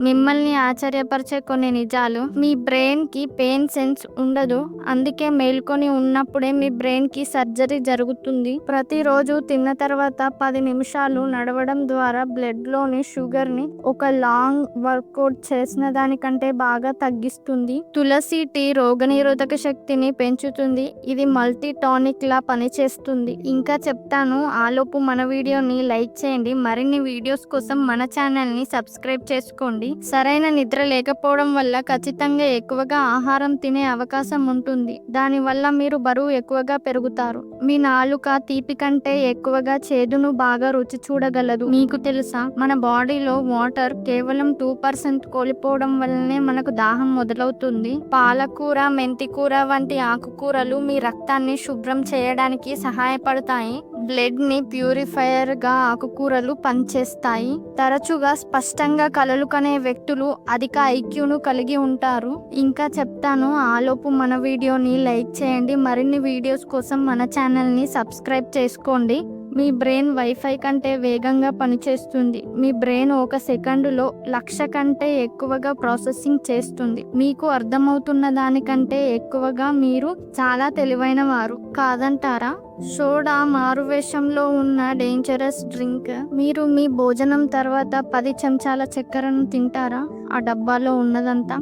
మిమ్మల్ని ఆశ్చర్యపరిచే కొన్ని నిజాలు. మీ బ్రెయిన్ కి పెయిన్ సెన్స్ ఉండదు. అందుకే మేల్కొని ఉన్నప్పుడే మీ బ్రెయిన్ కి సర్జరీ జరుగుతుంది. ప్రతిరోజు తిన్న తర్వాత 10 నిమిషాలు నడవడం ద్వారా బ్లడ్ లోని షుగర్ ని ఒక లాంగ్ వర్కౌట్ చేసిన దానికంటే బాగా తగ్గిస్తుంది. తులసి టీ రోగనిరోధక శక్తిని పెంచుతుంది. ఇది మల్టీ టానిక్ లా పనిచేస్తుంది. ఇంకా చెప్తాను, ఆలోపు మన వీడియోని లైక్ చేయండి. మరిన్ని వీడియోస్ కోసం మన ఛానల్ ని సబ్స్క్రైబ్ చేసుకోండి. సరైన నిద్ర లేకపోవడం వల్ల ఖచ్చితంగా ఎక్కువగా ఆహారం తినే అవకాశం ఉంటుంది. దానివల్ల మీరు బరువు ఎక్కువగా పెరుగుతారు. మీ నాలుక తీపి కంటే ఎక్కువగా చేదును బాగా రుచి చూడగలదు. మీకు తెలుసా, మన బాడీలో వాటర్ కేవలం 2% కోల్పోవడం వల్లనే మనకు దాహం మొదలవుతుంది. పాలకూర, మెంతికూర వంటి ఆకుకూరలు మీ రక్తాన్ని శుభ్రం చేయడానికి సహాయపడతాయి. బ్లడ్ ని ప్యూరిఫైయర్ గా ఆకుకూరలు పనిచేస్తాయి. తరచుగా స్పష్టంగా కలలు కనే వ్యక్తులు అధిక ఐక్యూను కలిగి ఉంటారు. ఇంకా చెప్తాను, ఆలోపు మన వీడియోని లైక్ చేయండి. మరిన్ని వీడియోస్ కోసం మన ఛానల్ ని సబ్స్క్రైబ్ చేసుకోండి. మీ బ్రెయిన్ వైఫై కంటే వేగంగా పనిచేస్తుంది. మీ బ్రెయిన్ ఒక సెకండులో 1,00,000 కంటే ఎక్కువగా ప్రాసెసింగ్ చేస్తుంది. మీకు అర్థమవుతున్న దానికంటే ఎక్కువగా మీరు చాలా తెలివైన వారు కాదంటారా? సోడా మారువేషంలో ఉన్న డేంజరస్ డ్రింక్. మీరు మీ భోజనం తర్వాత 10 చెంచాల చక్కెరను తింటారా? ఆ డబ్బాలో ఉన్నదంతా